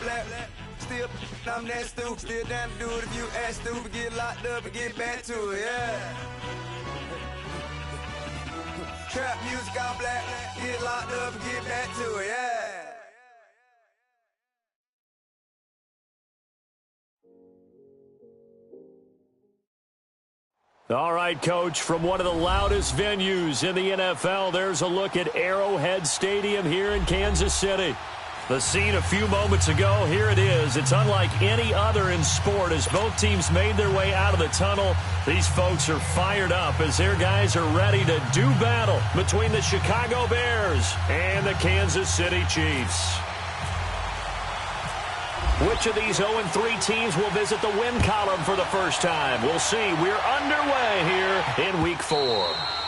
black. Still, I'm that stupid. Still down to do it if you act stupid. Get locked up and get back to it, yeah. Trap music, I'm black. Get locked up and get back to it, yeah. All right, Coach, from one of the loudest venues in the NFL, there's a look at Arrowhead Stadium here in Kansas City. The scene a few moments ago, here it is. It's unlike any other in sport as both teams made their way out of the tunnel. These folks are fired up as their guys are ready to do battle between the Chicago Bears and the Kansas City Chiefs. Which of these 0-3 teams will visit the win column for the first time? We'll see. We're underway here in Week 4.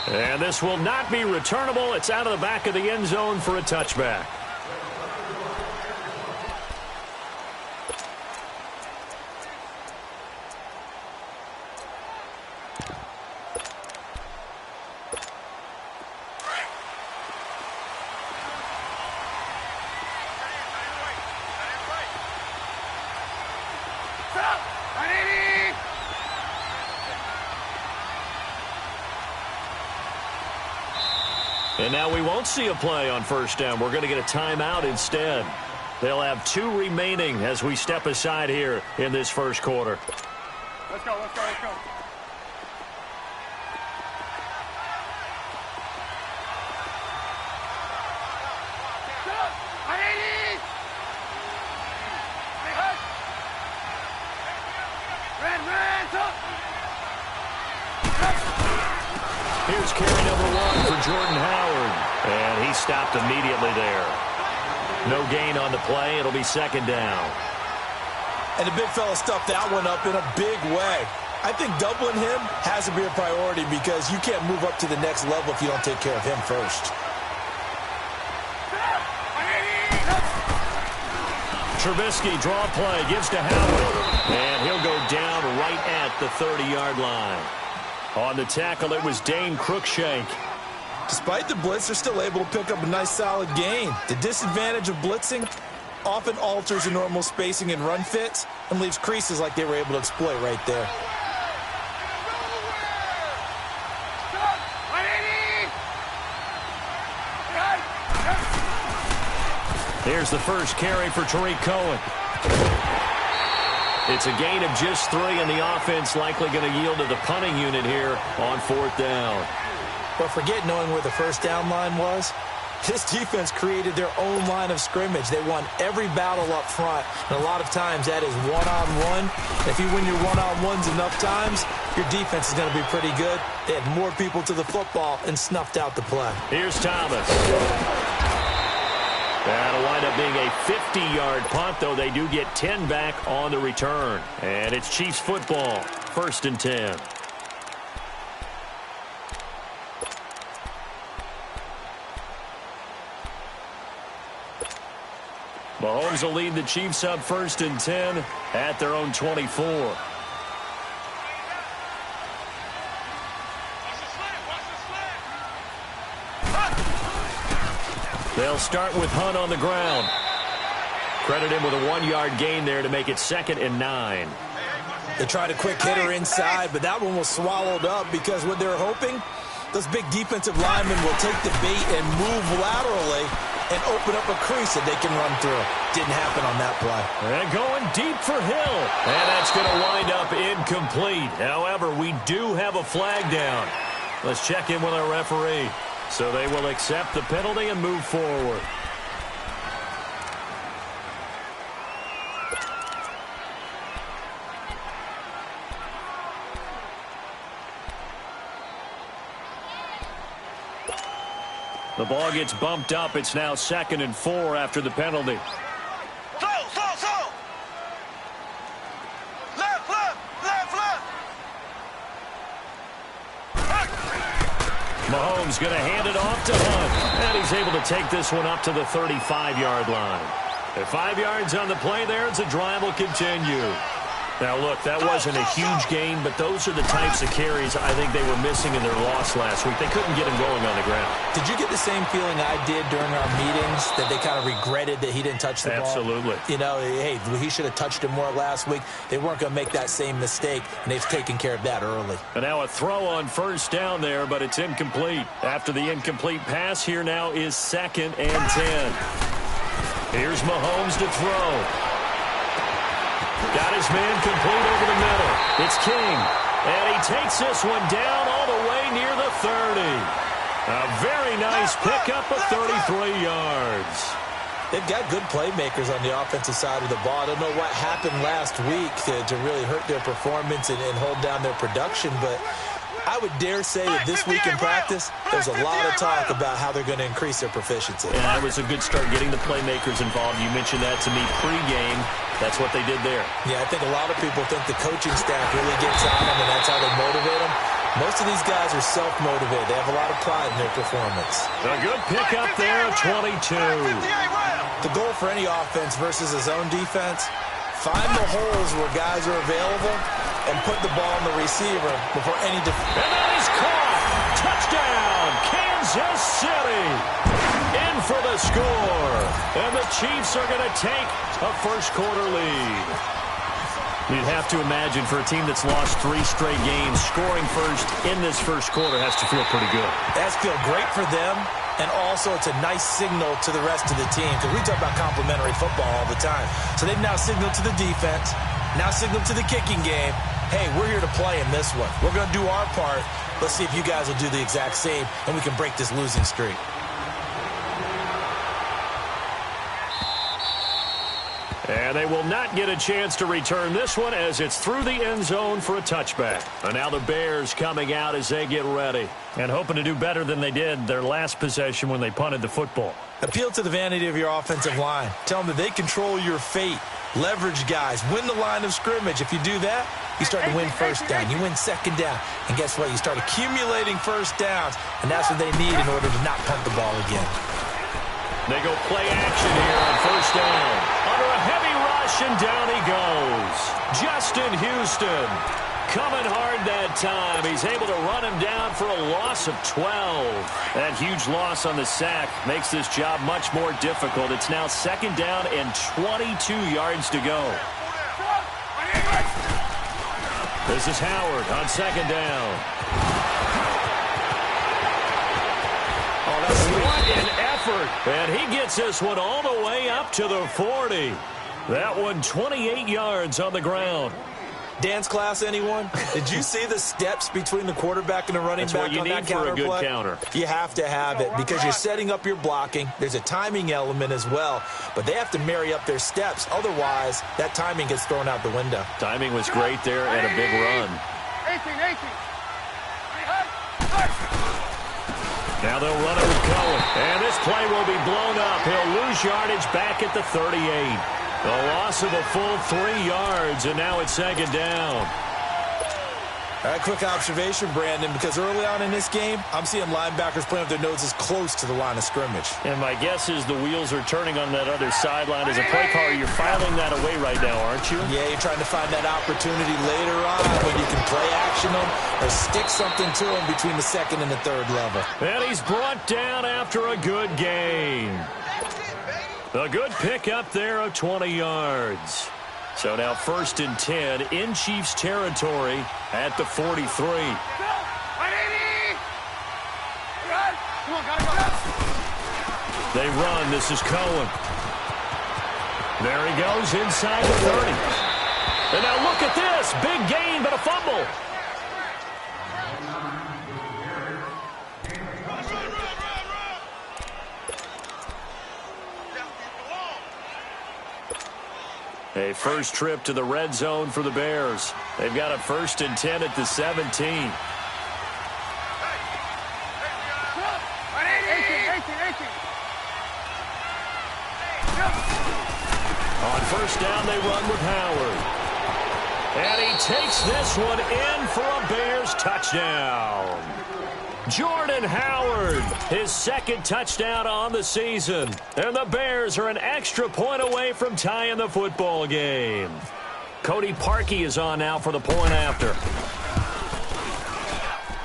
And this will not be returnable. It's out of the back of the end zone for a touchback. And now we won't see a play on first down. We're going to get a timeout instead. They'll have 2 remaining as we step aside here in this first quarter. Let's go, let's go, let's go. Here's carry number 1 for Jordan Howard. And he stopped immediately there. No gain on the play. It'll be second down. And the big fella stuffed that one up in a big way. I think doubling him has to be a priority because you can't move up to the next level if you don't take care of him first. Trubisky draw play, gives to Howard. And he'll go down right at the 30-yard line. On the tackle, it was Dane Cruikshank. Despite the blitz, they're still able to pick up a nice solid gain. The disadvantage of blitzing often alters the normal spacing and run fits and leaves creases like they were able to exploit right there. Here's the first carry for Tariq Cohen. It's a gain of just 3, and the offense likely going to yield to the punting unit here on 4th down. But forget knowing where the first down line was. This defense created their own line of scrimmage. They won every battle up front, and a lot of times that is one-on-one. If you win your one-on-ones enough times, your defense is going to be pretty good. They had more people to the football and snuffed out the play. Here's Thomas. That'll wind up being a 50-yard punt, though they do get 10 back on the return. And it's Chiefs football, 1st and 10. Mahomes will lead the Chiefs up 1st and 10 at their own 24. They'll start with Hunt on the ground. Credit him with a 1-yard gain there to make it 2nd and 9. They tried a quick hitter inside, but that one was swallowed up because what they're hoping, those big defensive linemen will take the bait and move laterally and open up a crease that they can run through. Didn't happen on that play. And going deep for Hill. And that's going to wind up incomplete. However, we do have a flag down. Let's check in with our referee. So they will accept the penalty and move forward. The ball gets bumped up. It's now 2nd and 4 after the penalty. Mahomes going to hand it off to Hunt. And he's able to take this one up to the 35-yard line. At 5 yards on the play there, as the drive will continue. Now, look, that wasn't a huge gain, but those are the types of carries I think they were missing in their loss last week. They couldn't get him going on the ground. Did you get the same feeling I did during our meetings, that they kind of regretted that he didn't touch the ball? Absolutely. You know, hey, he should have touched it more last week. They weren't going to make that same mistake, and they've taken care of that early. And now a throw on first down there, but it's incomplete. After the incomplete pass, here now is 2nd and 10. Here's Mahomes to throw. Got his man complete over the middle. It's King. And he takes this one down all the way near the 30. A very nice pickup of 33 yards. They've got good playmakers on the offensive side of the ball. I don't know what happened last week to really hurt their performance and hold down their production, but I would dare say that this week in practice, there's a lot of talk about how they're going to increase their proficiency. And that was a good start getting the playmakers involved. You mentioned that to me pregame. That's what they did there. Yeah, I think a lot of people think the coaching staff really gets on them, and that's how they motivate them. Most of these guys are self-motivated. They have a lot of pride in their performance. A good pickup there, 22. The goal for any offense versus a zone defense, find the holes where guys are available and put the ball on the receiver before any defense. And that is caught. Touchdown, Kansas City. In for the score. And the Chiefs are going to take a first-quarter lead. You'd have to imagine for a team that's lost 3 straight games, scoring first in this first quarter has to feel pretty good. That's feel great for them, and also it's a nice signal to the rest of the team, because we talk about complementary football all the time. So they've now signaled to the defense, now signaled to the kicking game, hey, we're here to play in this one. We're going to do our part. Let's see if you guys will do the exact same, and we can break this losing streak. And they will not get a chance to return this one as it's through the end zone for a touchback. And now the Bears coming out as they get ready and hoping to do better than they did their last possession when they punted the football. Appeal to the vanity of your offensive line. Tell them that they control your fate. Leverage guys. Win the line of scrimmage. If you do that, you start to win first down. You win second down. And guess what? You start accumulating first downs. And that's what they need in order to not punt the ball again. They go play action here on first down. Under a heavy rush, and down he goes. Justin Houston coming hard that time. He's able to run him down for a loss of 12. That huge loss on the sack makes this job much more difficult. It's now 2nd down and 22 yards to go. This is Howard on 2nd down. Oh, that's what an effort. And he gets this one all the way up to the 40. That one 28 yards on the ground. Dance class, anyone? Did you see the steps between the quarterback and the running That's back what you on need that for counter a good play? counter. You have to have it because you're setting up your blocking. There's a timing element as well, but they have to marry up their steps. Otherwise, that timing gets thrown out the window. Timing was great there and a big run. 18. Now they'll run it with Cohen. And this play will be blown up. He'll lose yardage back at the 38. A loss of a full 3 yards, and now it's 2nd down. All right, quick observation, Brandon, because early on in this game, I'm seeing linebackers playing with their noses close to the line of scrimmage. And my guess is the wheels are turning on that other sideline. As a play caller, you're filing that away right now, aren't you? Yeah, you're trying to find that opportunity later on when you can play action them or stick something to them between the 2nd and the 3rd level. And he's brought down after a good gain. A good pickup there of 20 yards. So now 1st and 10 in Chiefs territory at the 43. They run. This is Cohen. There he goes inside the 30. And now look at this. Big gain, but a fumble. A first trip to the red zone for the Bears. They've got a 1st and 10 at the 17. On first down, they run with Howard. And he takes this one in for a Bears touchdown. Jordan Howard, his 2nd touchdown on the season. And the Bears are an extra point away from tying the football game. Cody Parkey is on now for the point after.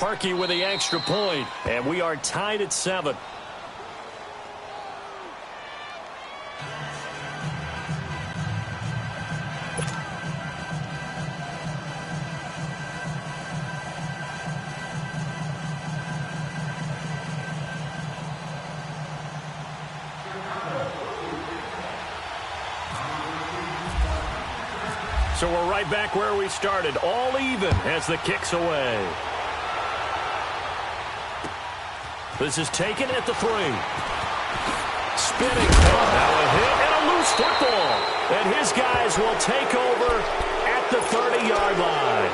Parkey with the extra point, and we are tied at 7. So we're right back where we started, all even as the kick's away. This is taken at the 3. Spinning. Now a hit and a loose football. And his guys will take over at the 30-yard line.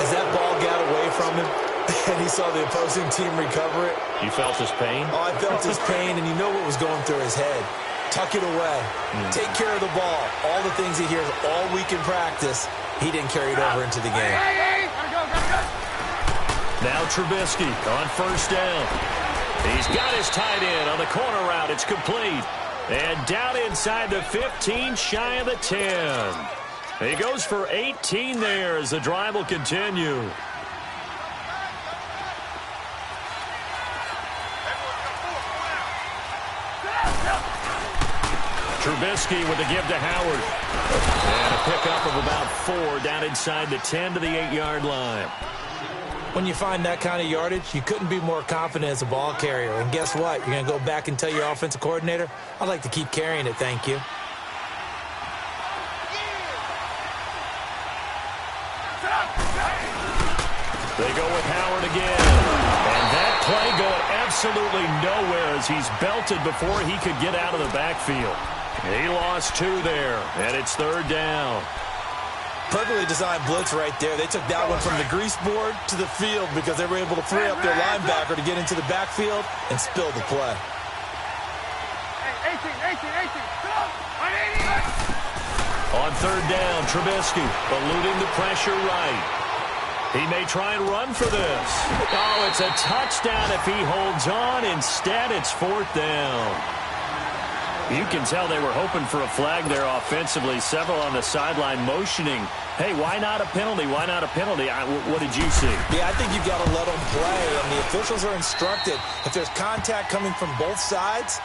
As that ball got away from him and he saw the opposing team recover it. You felt his pain? Oh, I felt his pain, and you know what was going through his head. Tuck it away. Take care of the ball. All the things he hears all week in practice, he didn't carry it over into the game. Now Trubisky on first down. He's got his tight end on the corner route. It's complete. And down inside the 15, shy of the 10. He goes for 18 there as the drive will continue. Trubisky with the give to Howard. And a pickup of about 4 down inside the 10 to the 8-yard line. When you find that kind of yardage, you couldn't be more confident as a ball carrier. And guess what? You're going to go back and tell your offensive coordinator, I'd like to keep carrying it, thank you. They go with Howard again. And that play going absolutely nowhere as he's belted before he could get out of the backfield. He lost 2 there, and it's 3rd down. Perfectly designed blitz right there. They took that one from the grease board to the field because they were able to free up their linebacker to get into the backfield and spill the play. 18. On 3rd down, Trubisky eluding the pressure right. He may try and run for this. Oh, it's a touchdown if he holds on. Instead, it's 4th down. You can tell they were hoping for a flag there offensively. Several on the sideline motioning, hey, why not a penalty? Why not a penalty? What did you see? Yeah, I think you've got to let them play, and the officials are instructed. If there's contact coming from both sides,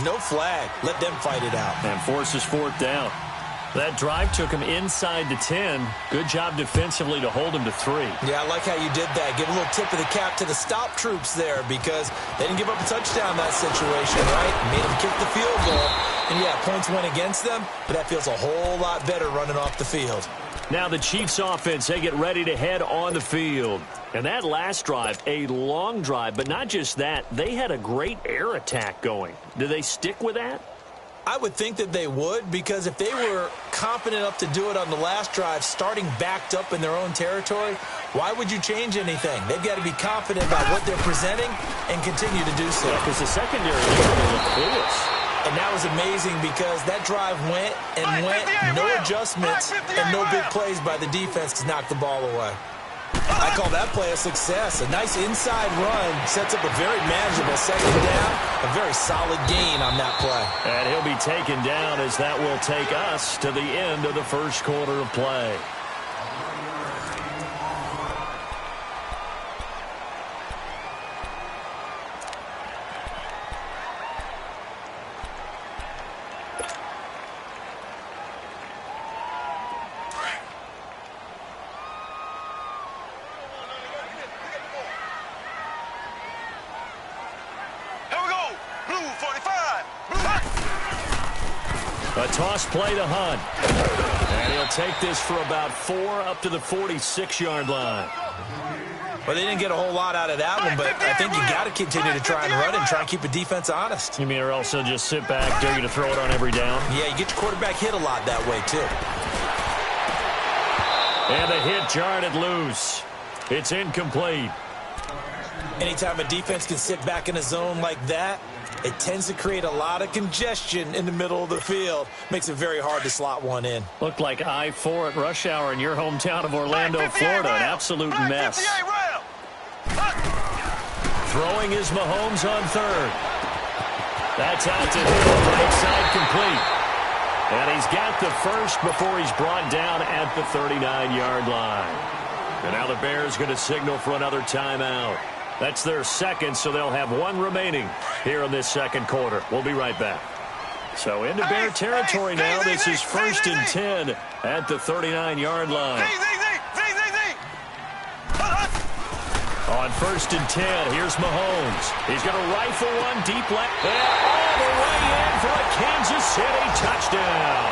no flag. Let them fight it out. And forces 4th down. That drive took him inside the 10. Good job defensively to hold him to 3. Yeah, I like how you did that. Give a little tip of the cap to the stop troops there because they didn't give up a touchdown in that situation, right? Made them kick the field goal. And, yeah, points went against them, but that feels a whole lot better running off the field. Now the Chiefs offense, they get ready to head on the field. And that last drive, a long drive, but not just that. They had a great air attack going. Do they stick with that? I would think that they would because if they were confident enough to do it on the last drive, starting backed up in their own territory, why would you change anything? They've got to be confident about what they're presenting and continue to do so. Because the secondary looked clueless. And that was amazing because that drive went and went, no adjustments and no big plays by the defense to knock the ball away. I call that play a success. A nice inside run sets up a very manageable 2nd down. A very solid gain on that play. And he'll be taken down as that will take us to the end of the first quarter of play. A toss play to Hunt. And he'll take this for about 4 up to the 46-yard line. Well, they didn't get a whole lot out of that one, but I think you got to continue to try and run and try and keep the defense honest. You mean or also just sit back, dare you to throw it on every down? Yeah, you get your quarterback hit a lot that way, too. And the hit jarred it loose. It's incomplete. Anytime a defense can sit back in a zone like that, it tends to create a lot of congestion in the middle of the field. Makes it very hard to slot one in. Looked like I-4 at rush hour in your hometown of Orlando, Florida. An absolute mess. Throwing is Mahomes on 3rd. That's out to Hill, right side complete. And he's got the first before he's brought down at the 39-yard line. And now the Bears going to signal for another timeout. That's their second, so they'll have one remaining here in this second quarter. We'll be right back. So into Bear territory now. This is 1st and 10 at the 39-yard line. On 1st and 10, here's Mahomes. He's going to rifle one deep left. And all the way in for a Kansas City touchdown.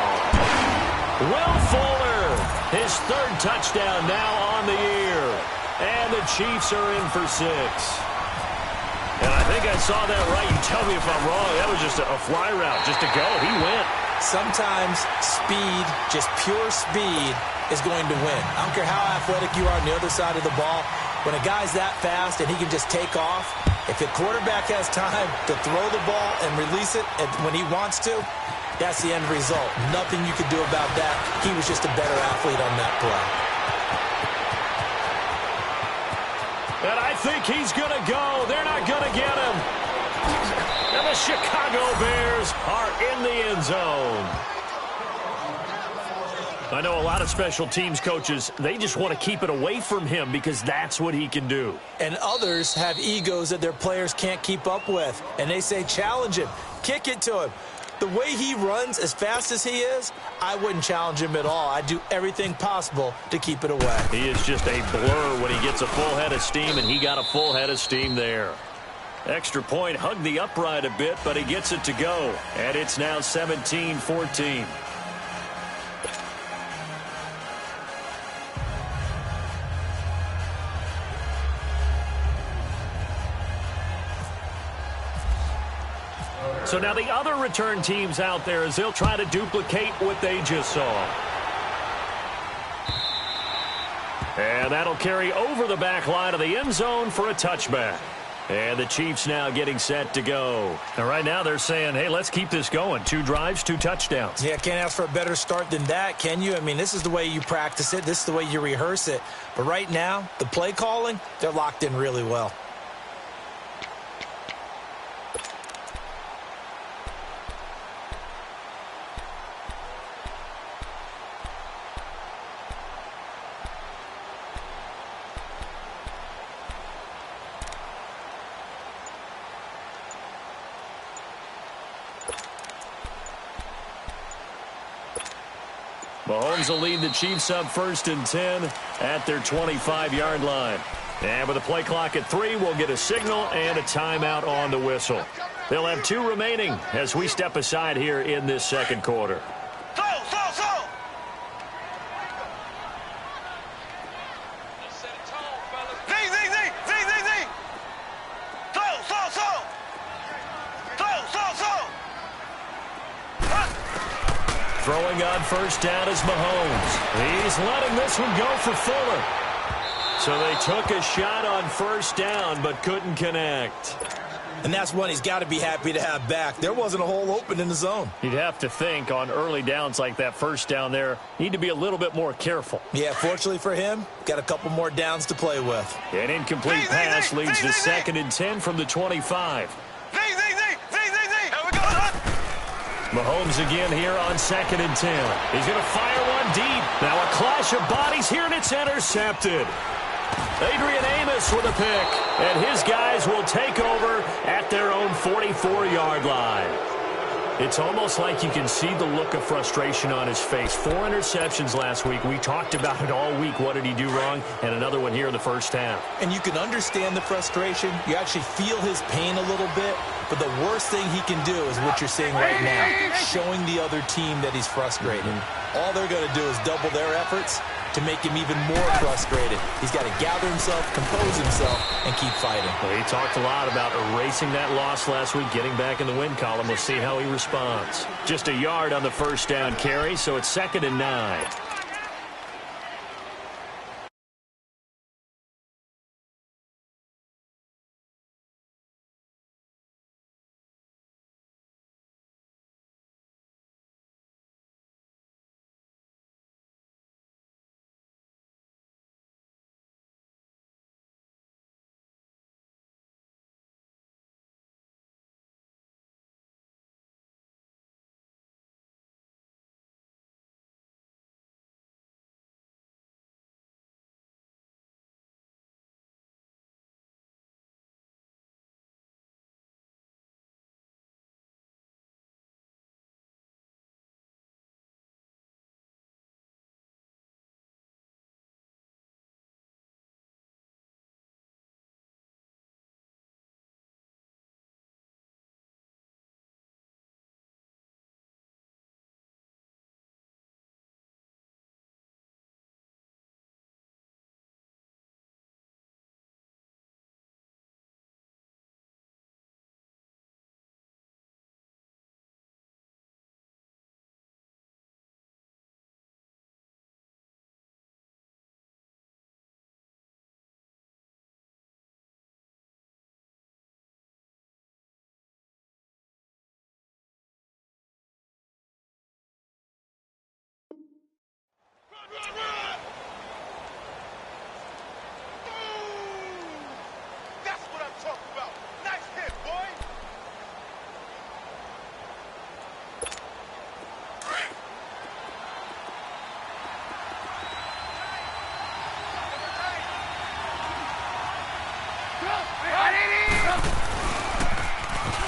Will Fuller, his third touchdown now on the year. And the Chiefs are in for 6. And I think I saw that right. You tell me if I'm wrong. That was just a fly route, just to go. He went. Sometimes speed, just pure speed, is going to win. I don't care how athletic you are on the other side of the ball. When a guy's that fast and he can just take off, if a quarterback has time to throw the ball and release it when he wants to, that's the end result. Nothing you could do about that. He was just a better athlete on that play. And I think he's going to go. They're not going to get him. And the Chicago Bears are in the end zone. I know a lot of special teams coaches, they just want to keep it away from him because that's what he can do. And others have egos that their players can't keep up with. And they say, challenge him, kick it to him. The way he runs as fast as he is, I wouldn't challenge him at all. I'd do everything possible to keep it away. He is just a blur when he gets a full head of steam, and he got a full head of steam there. Extra point, hugged the upright a bit, but he gets it to go. And it's now 17-14. So now the other return teams out there as they'll try to duplicate what they just saw. And that'll carry over the back line of the end zone for a touchback. And the Chiefs now getting set to go. And right now they're saying, hey, let's keep this going. 2 drives, 2 touchdowns. Yeah, can't ask for a better start than that, can you? I mean, this is the way you practice it. This is the way you rehearse it. But right now, the play calling, they're locked in really well. Mahomes will lead the Chiefs up 1st and 10 at their 25-yard line. And with the play clock at 3, we'll get a signal and a timeout on the whistle. They'll have 2 remaining as we step aside here in this second quarter. Throwing on 1st down is Mahomes. He's letting this one go for Fuller. So they took a shot on 1st down but couldn't connect. And that's one he's got to be happy to have back. There wasn't a hole open in the zone. You'd have to think on early downs like that 1st down there, need to be a little bit more careful. Yeah, fortunately for him, got a couple more downs to play with. An incomplete pass leads to 2nd and 10 from the 25. Mahomes again here on 2nd and 10. He's going to fire one deep. Now a clash of bodies here, and it's intercepted. Adrian Amos with a pick, and his guys will take over at their own 44-yard line. It's almost like you can see the look of frustration on his face. 4 interceptions last week. We talked about it all week. What did he do wrong? And another one here in the 1st half. And you can understand the frustration. You actually feel his pain a little bit. But the worst thing he can do is what you're seeing right now, showing the other team that he's frustrated. All they're going to do is double their efforts to make him even more frustrated. He's got to gather himself, compose himself, and keep fighting. Well, he talked a lot about erasing that loss last week, getting back in the win column. We'll see how he responds. Just a yard on the 1st down carry, so it's 2nd and 9.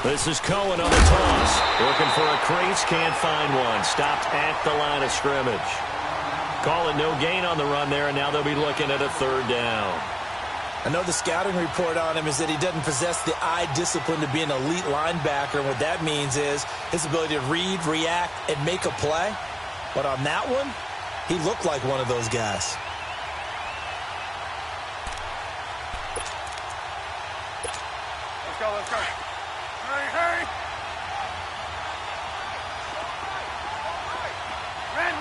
This is Cohen on the toss. Looking for a crease, can't find one. Stopped at the line of scrimmage. Calling no gain on the run there, and now they'll be looking at a third down. I know the scouting report on him is that he doesn't possess the eye discipline to be an elite linebacker. And what that means is his ability to read, react, and make a play. But on that one, he looked like one of those guys. Let's go, let's go. Hurry, hurry. Ran,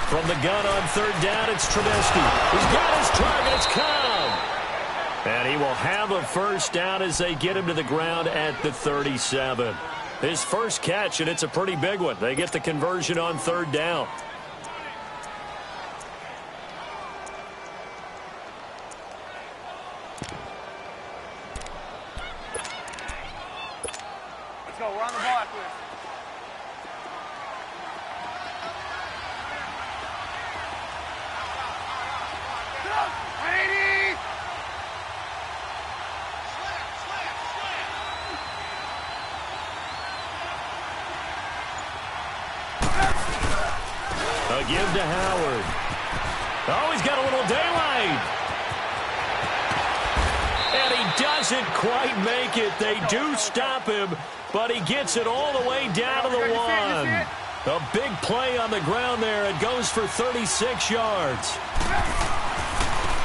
From the gun on third down, it's Trubisky. He's got his target. It's Cobb. And he will have a first down as they get him to the ground at the 37. His first catch, and it's a pretty big one. They get the conversion on third down. Let's go, we're on the ball after this. A give to Howard. Oh, he's got a little daylight. And he doesn't quite make it. They do stop him, but he gets it all the way down to the one. A big play on the ground there. It goes for 36 yards.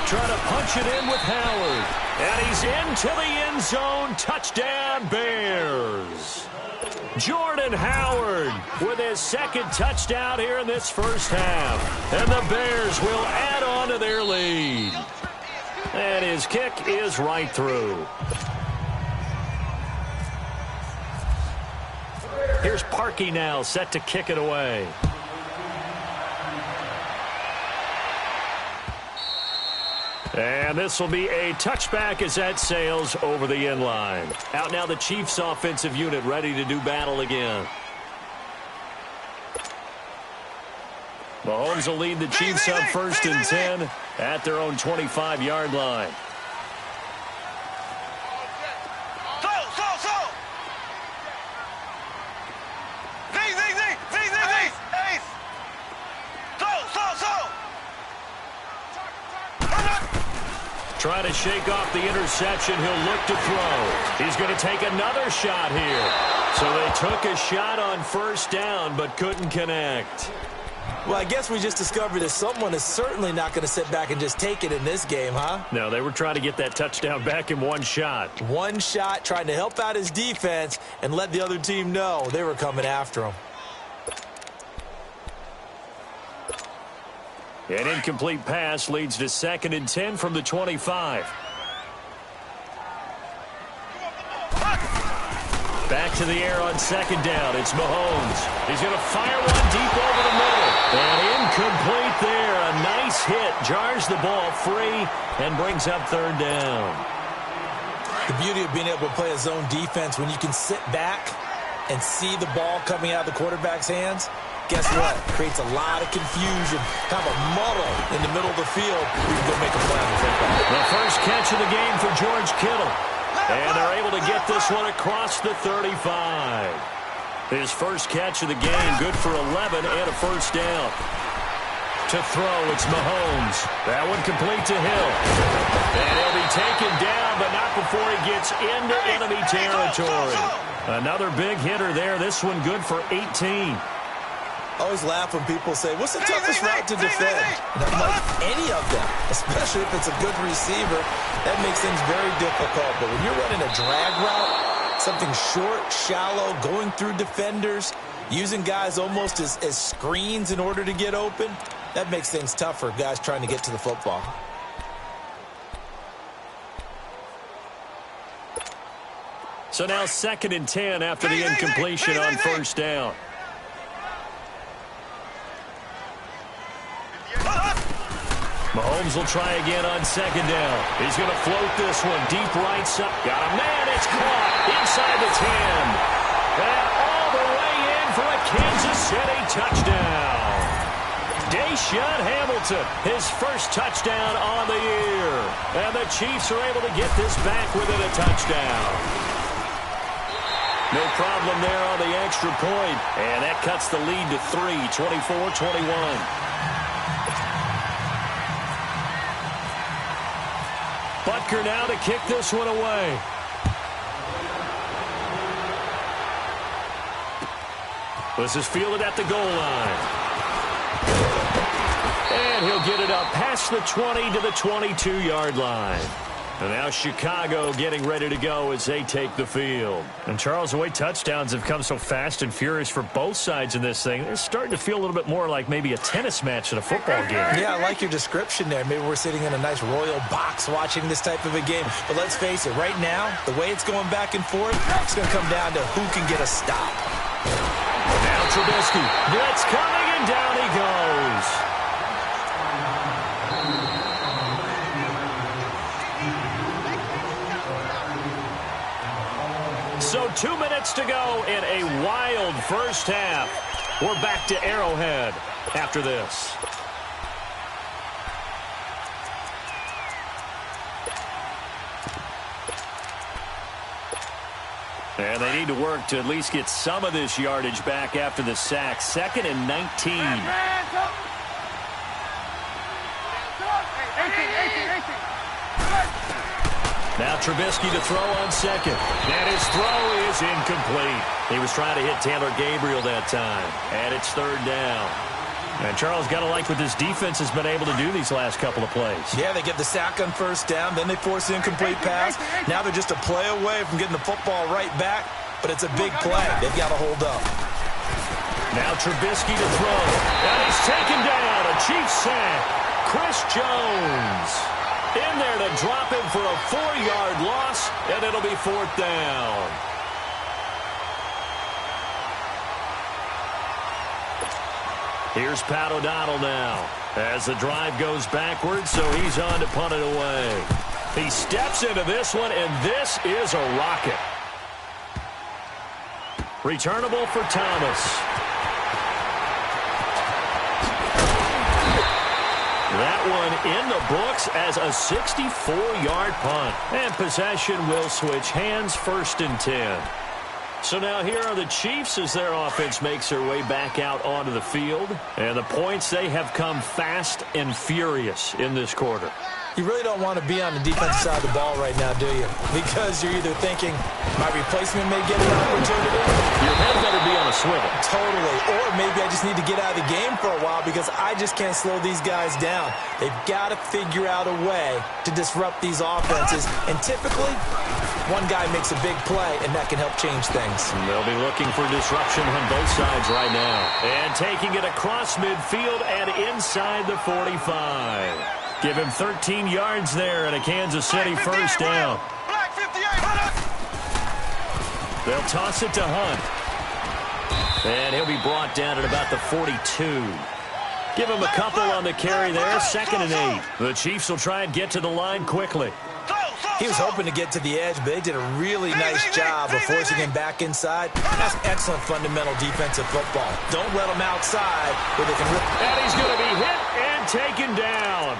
Trying to punch it in with Howard. And he's into the end zone. Touchdown, Bears. Jordan Howard with his second touchdown here in this first half. And the Bears will add on to their lead. And his kick is right through. Here's Parkey now, set to kick it away. And this will be a touchback as that sails over the end line. Out now the Chiefs offensive unit ready to do battle again. Mahomes will lead the Chiefs up first and 10 at their own 25-yard line. Trying to shake off the interception. He'll look to throw. He's going to take another shot here. So they took a shot on first down but couldn't connect. Well, I guess we just discovered that someone is certainly not going to sit back and just take it in this game, huh? No, they were trying to get that touchdown back in one shot. One shot, trying to help out his defense and let the other team know they were coming after him. An incomplete pass leads to 2nd and 10 from the 25. Back to the air on 2nd down. It's Mahomes. He's going to fire one deep over the middle. And incomplete there. A nice hit. Jars the ball free and brings up 3rd down. The beauty of being able to play a zone defense when you can sit back and see the ball coming out of the quarterback's hands. Guess what? Creates a lot of confusion, kind of a muddle in the middle of the field. You can go make a play on the football. The first catch of the game for George Kittle. And they're able to get this one across the 35. His first catch of the game, good for 11 and a first down. To throw, it's Mahomes. That one complete to Hill. And he'll be taken down, but not before he gets into enemy territory. Another big hitter there. This one good for 18. I always laugh when people say, what's the toughest route to defend? And I'm like, any of them, especially if it's a good receiver, that makes things very difficult. But when you're running a drag route, something short, shallow, going through defenders, using guys almost as screens in order to get open, that makes things tough for guys trying to get to the football. So now 2nd and 10 after the incompletion on first down. Mahomes will try again on 2nd down. He's going to float this one deep right side. Got a man. It's caught inside the 10. And all the way in for a Kansas City touchdown. Rashad Hamilton, his first touchdown on the year. And the Chiefs are able to get this back within a touchdown. No problem there on the extra point. And that cuts the lead to 3, 24-21. Butker now to kick this one away. This is fielded at the goal line. And he'll get it up past the 20 to the 22-yard line. And now Chicago getting ready to go as they take the field. And Charles, the way touchdowns have come so fast and furious for both sides in this thing, it's starting to feel a little bit more like maybe a tennis match than a football game. Yeah, I like your description there. Maybe we're sitting in a nice royal box watching this type of a game. But let's face it, right now, the way it's going back and forth, it's going to come down to who can get a stop. Now Trubisky, blitz coming, and down he goes. So 2 minutes to go in a wild first half. We're back to Arrowhead after this. And they need to work to at least get some of this yardage back after the sack. 2nd and 19. Now Trubisky to throw on second. And his throw is incomplete. He was trying to hit Taylor Gabriel that time. And it's 3rd down. And Charles, got to like what this defense has been able to do these last couple of plays. Yeah, they get the sack on 1st down. Then they force the incomplete pass. Now they're just a play away from getting the football right back. But it's a big play. They've got to hold up. Now Trubisky to throw. And he's taken down. A Chiefs sack. Chris Jones in there to drop him for a 4-yard loss, and it'll be 4th down. Here's Pat O'Donnell now as the drive goes backwards, so he's on to punt it away. He steps into this one, and this is a rocket. Returnable for Thomas. That one in the books as a 64-yard punt. And possession will switch hands, 1st and 10. So now here are the Chiefs as their offense makes their way back out onto the field. And the points, they have come fast and furious in this quarter. You really don't want to be on the defensive side of the ball right now, do you? Because you're either thinking, my replacement may get an opportunity. Your head better be on a swivel. Totally. Or maybe I just need to get out of the game for a while because I just can't slow these guys down. They've got to figure out a way to disrupt these offenses. And typically, one guy makes a big play, and that can help change things. And they'll be looking for disruption on both sides right now. And taking it across midfield and inside the 45. Give him 13 yards there and a Kansas City 1st down. They'll toss it to Hunt. And he'll be brought down at about the 42. Give him a couple on the carry there. 2nd and 8. The Chiefs will try and get to the line quickly. He was hoping to get to the edge, but they did a really nice job of forcing him back inside. That's excellent fundamental defensive football. Don't let him outside where they can rip. And he's going to be hit and taken down.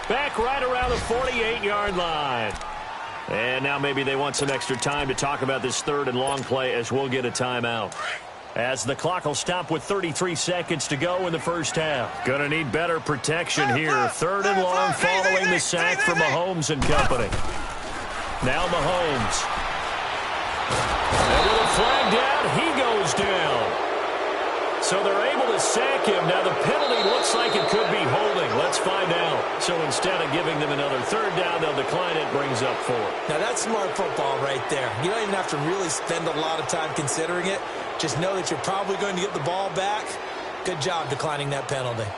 Back right around the 48-yard line. And now maybe they want some extra time to talk about this 3rd and long play as we'll get a timeout. As the clock will stop with 33 seconds to go in the first half. Going to need better protection here. 3rd and long following the sack from Mahomes and company. Now Mahomes. And with a flag down, he goes down. So they're able to sack him. Now the penalty looks like it could be holding. Let's find out. So instead of giving them another 3rd down, they'll decline it, brings up 4. Now that's smart football right there. You don't even have to really spend a lot of time considering it. Just know that you're probably going to get the ball back. Good job declining that penalty.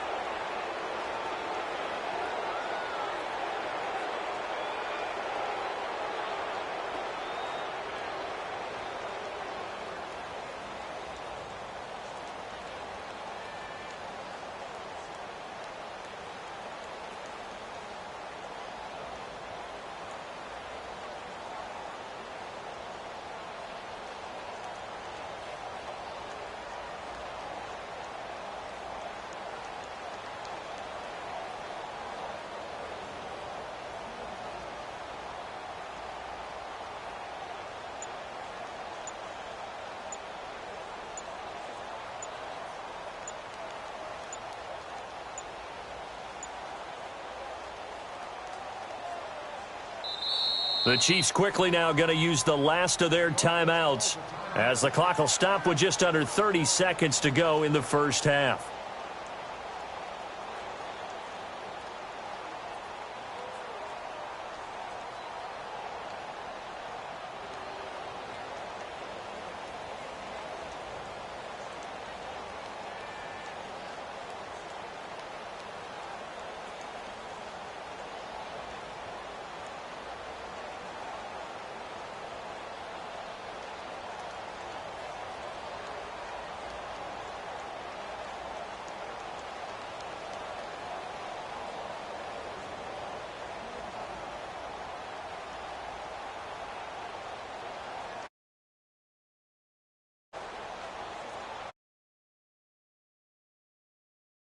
The Chiefs quickly now going to use the last of their timeouts as the clock will stop with just under 30 seconds to go in the first half.